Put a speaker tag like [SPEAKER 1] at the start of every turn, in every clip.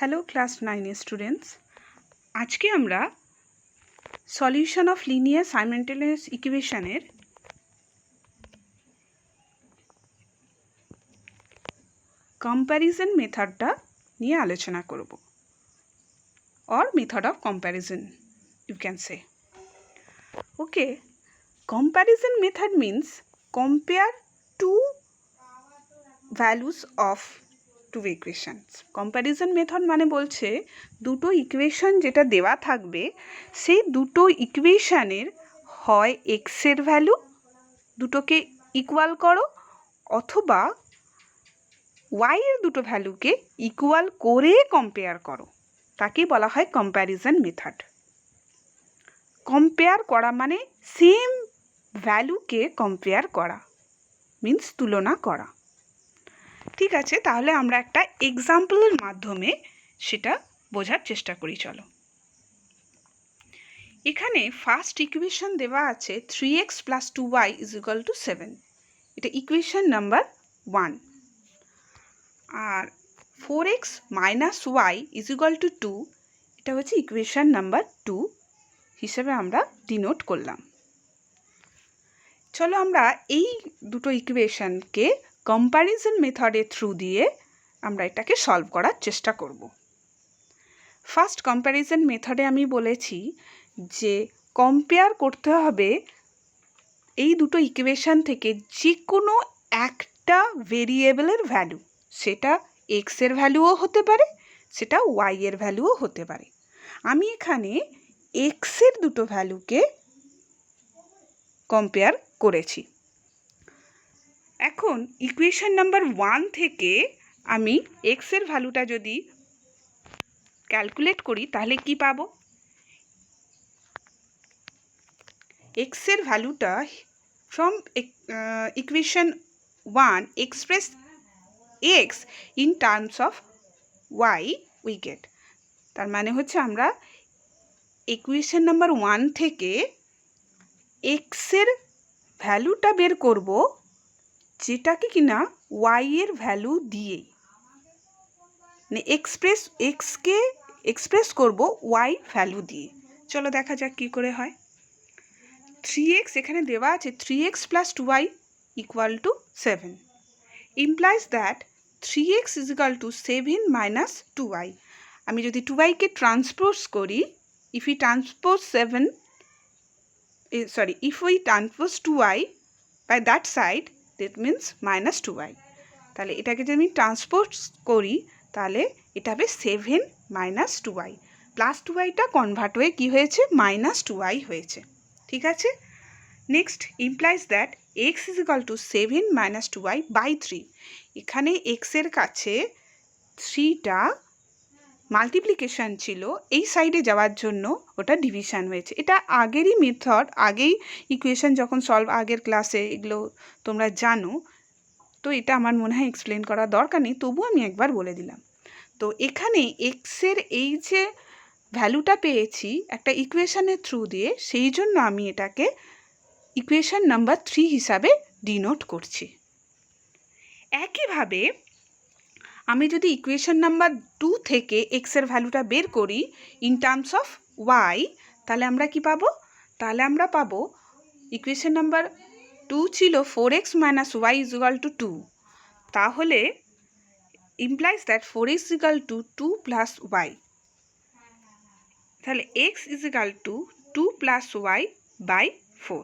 [SPEAKER 1] Hello class 9 students, আজকে আমরা solution of linear সাইমেন্টেনিয়াস ইকুয়েশনের কম্প্যারিজন মেথডটা নিয়ে আলোচনা করব, or method of comparison you can say. Okay, comparison method means compare two values of two equations. Comparison method মানে বলছে দুটো ইকুয়েশন যেটা দেওয়া থাকবে সেই দুটো ইকুয়েশনের হয় এক্সের ভ্যালু দুটোকে ইকুয়াল করো অথবা ওয়াইয়ের দুটো ভ্যালুকে ইকুয়াল করে কম্পেয়ার করো, তাকে বলা হয় কম্প্যারিজন মেথড। কম্পেয়ার করা মানে সেম ভ্যালুকে কম্পেয়ার করা, মিন্স তুলনা করা। ঠিক আছে, তাহলে আমরা একটা এক্সাম্পলের মাধ্যমে সেটা বোঝার চেষ্টা করি। চলো, এখানে ফার্স্ট ইকুয়েশন দেওয়া আছে 3x + 2y = 7, এটা ইকুয়েশন নাম্বার 1। আর 4x - y = 2, এটা হচ্ছে ইকুয়েশন নাম্বার 2 হিসেবে আমরা ডিনোট করলাম। চলো আমরা এই দুটো ইকুয়েশনকে কম্প্যারিজন মেথডের থ্রু দিয়ে আমরা এটাকে সলভ করার চেষ্টা করব। ফার্স্ট কম্প্যারিজন মেথডে আমি বলেছি যে কম্পেয়ার করতে হবে এই দুটো ইকুয়েশন থেকে যে কোনো একটা ভেরিয়েবলের ভ্যালু, সেটা এক্সের ভ্যালুও হতে পারে, সেটা ওয়াইয়ের ভ্যালুও হতে পারে। আমি এখানে এক্সের দুটো ভ্যালুকে কম্পেয়ার করেছি। এখন ইকুয়েশন নাম্বার 1 থেকে আমি এক্সের ভ্যালুটা যদি ক্যালকুলেট করি তাহলে কি পাবো? এক্সের ভ্যালুটা from equation 1 express x in terms of why we get. তার মানে হচ্ছে আমরা ইকুয়েশন নাম্বার 1 থেকে এক্সের ভ্যালুটা বের করব যেটাকে কিনা ওয়াইয়ের ভ্যালু দিয়ে, মানে এক্সকে এক্সপ্রেস করব ওয়াই ভ্যালু দিয়ে। চলো দেখা যাক কী করে হয়। 3x এখানে দেওয়া আছে 3x + 2y = 7, implies that 3x = 7 - 2y। আমি যদি 2yকে ট্রান্সপোজ করি, if we transpose 2y by that side, that means -2y। তাহলে এটাকে যদি আমি ট্রান্সপোজ করি তাহলে এটা হবে 7 - 2y, +2yটা কনভার্ট হয়ে কি হয়েছে -2y হয়েছে। ঠিক আছে, next implies that x = 7 - 2y / 3। এখানে এক্সের কাছে 3টা মাল্টিপ্লিকেশান ছিল, এই সাইডে যাওয়ার জন্য ওটা ডিভিশন হয়েছে। এটা আগেরই মেথড, আগেই ইকুয়েশন যখন সলভ, আগের ক্লাসে এগুলো তোমরা জানো, তো এটা আমার মনে হয় এক্সপ্লেন করার দরকার নেই, তবুও আমি একবার বলে দিলাম। তো এখানে এক্সের এই যে ভ্যালুটা পেয়েছি একটা ইকুয়েশনের থ্রু দিয়ে, সেই জন্য আমি এটাকে ইকুয়েশন নাম্বার 3 হিসাবে ডিনোট করছি। একইভাবে আমি যদি ইকুয়েশন নাম্বার 2 থেকে এক্সের ভ্যালুটা বের করি ইন টার্মস অফ ওয়াই, তাহলে আমরা কি পাবো? তাহলে আমরা পাবো ইকুয়েশন নাম্বার 2 ছিল 4x - y = 2, তাহলে ইমপ্লাইজ দ্যাট 4x = 2 + y, তাহলে x = 2 + y / 4।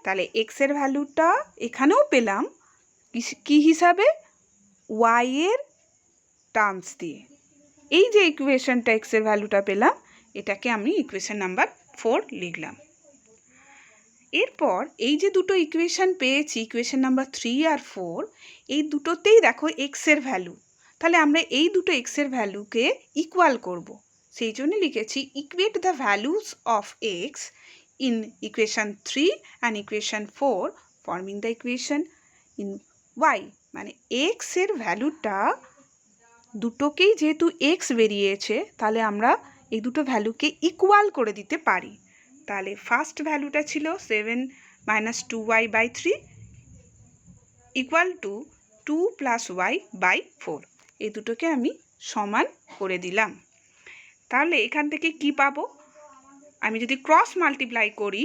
[SPEAKER 1] তাহলে এক্সের ভ্যালুটা এখানেও পেলাম কি হিসাবে? ওয়াইয়ের টার্মস দিয়ে। এই যে ইকুয়েশনটা এক্সের ভ্যালুটা পেলাম, এটাকে আমি ইকুয়েশন নাম্বার 4 লিখলাম। এরপর এই যে দুটো ইকুয়েশন পেয়েছি, ইকুয়েশন নাম্বার 3 আর 4, এই দুটোতেই দেখো এক্সের ভ্যালু, তাহলে আমরা এই দুটো এক্সের ভ্যালুকে ইকুয়াল করব, সেই জন্য লিখেছি equate the values of x in equation 3 and equation 4 forming the equation in y। মানে x এর ভ্যালুটা দুটোকেই যেহেতু x বেরিয়েছে, তাহলে আমরা এই দুটো ভ্যালুকে ইকুয়াল করে দিতে পারি। তাহলে ফার্স্ট ভ্যালুটা ছিল 7 - 2y / 3 = 2 + y / 4। এই দুটোকে আমি সমান করে দিলাম। তাহলে এখান থেকে কি পাবো? আমি যদি ক্রস মাল্টিপ্লাই করি,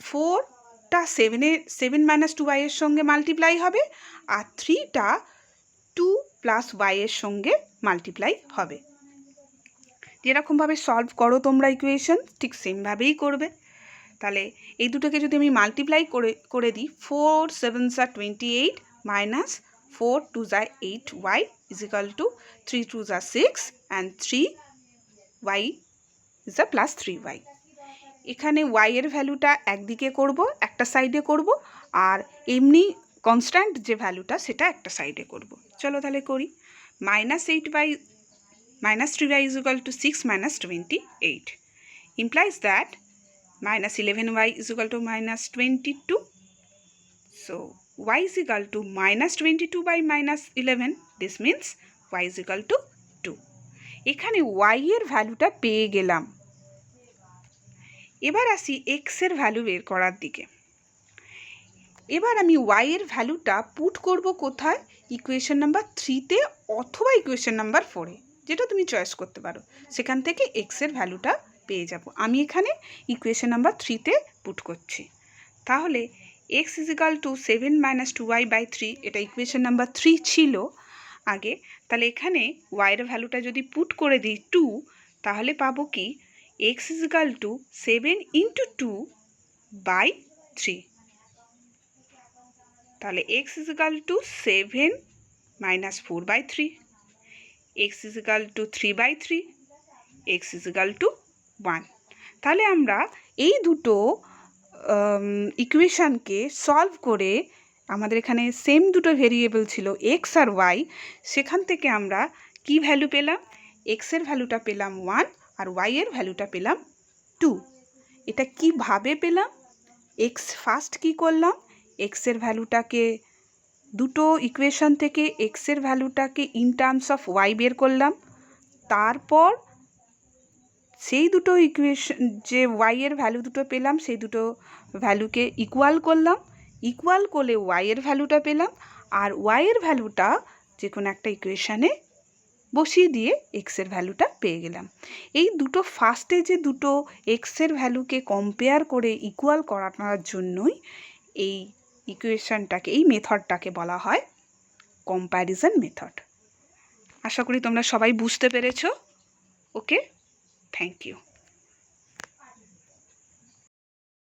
[SPEAKER 1] 4টা 7 মাইনাস 2y এর সঙ্গে মাল্টিপ্লাই হবে, আর 3টা 2 প্লাস y এর সঙ্গে মাল্টিপ্লাই হবে। যেরকমভাবে সলভ করো তোমরা ইকুয়েশন, ঠিক সেমভাবেই করবে। তাহলে এই দুটোকে যদি আমি মাল্টিপ্লাই করে দিই, 4 7 28 minus 4 2 8y is equal to 3 2 6 and 3y is a plus 3y। এখানে y এর ভ্যালুটা একদিকে করব, একটা সাইডে করব, আর এমনি কনস্ট্যান্ট যে ভ্যালুটা সেটা একটা সাইডে করব। চলো তাহলে করি। -8y minus 3y is equal to 6 minus 28 implies that minus 11y is equal to minus 22. So y is equal to minus 22 by minus 11. This means y is equal to 2. এখানে y এর ভ্যালুটা পেয়ে গেলাম। এবার আসি x এর value বের করার দিকে। এবার আমি y এর ভ্যালুটা পুট করব কোথায়? ইকুয়েশন নাম্বার 3তে অথবা ইকুয়েশন নাম্বার 4-এ, যেটা তুমি চয়েস করতে পারো। সেখান থেকে x এর ভ্যালুটা পেয়ে যাব। আমি এখানে ইকুয়েশন নাম্বার 3তে পুট করছি। তাহলে x is equal to 7 minus 2y by 3, এটা ইকুয়েশন নাম্বার 3 ছিল আগে। তাহলে এখানে y এর ভ্যালুটা যদি পুট করে দিই 2, তাহলে পাবো কি x is equal to 7 into 2 by 3। তাহলে x is equal to 7 minus 4 by 3, x is equal to 3 by 3, x is equal to 1। তাহলে আমরা এই দুটো ইকুয়েশানকে সলভ করে, আমাদের এখানে সেম দুটো ভেরিয়েবল ছিল x আর y, সেখান থেকে আমরা কি ভ্যালু পেলাম? x এর ভ্যালুটা পেলাম 1 আর y এর ভ্যালুটা পেলাম 2। এটা কিভাবে পেলাম? x ফার্স্ট কি করলাম, x এর ভ্যালুটাকে দুটো ইকুয়েশন থেকে x এর ভ্যালুটাকে ইন টার্মস অফ y বের করলাম। তারপর সেই দুটো ইকুয়েশন, যে y এর ভ্যালু দুটো পেলাম, সেই দুটো ভ্যালুকে ইকুয়াল করলাম। ইকুয়াল করলে y এর ভ্যালুটা পেলাম, আর y এর ভ্যালুটা যে কোনো একটা ইকুয়েশানে বসিয়ে দিয়ে x এর ভ্যালুটা পেয়ে গেলাম। এই দুটো ফার্স্টে যে দুটো x এর ভ্যালুকে কম্পেয়ার করে ইকুয়াল করানোর জন্যই এই ইকুয়েশনটাকে, এই মেথডটাকে বলা হয় কম্প্যারিজন মেথড। আশা করি তোমরা সবাই বুঝতে পেরেছো। ওকে, থ্যাংক ইউ।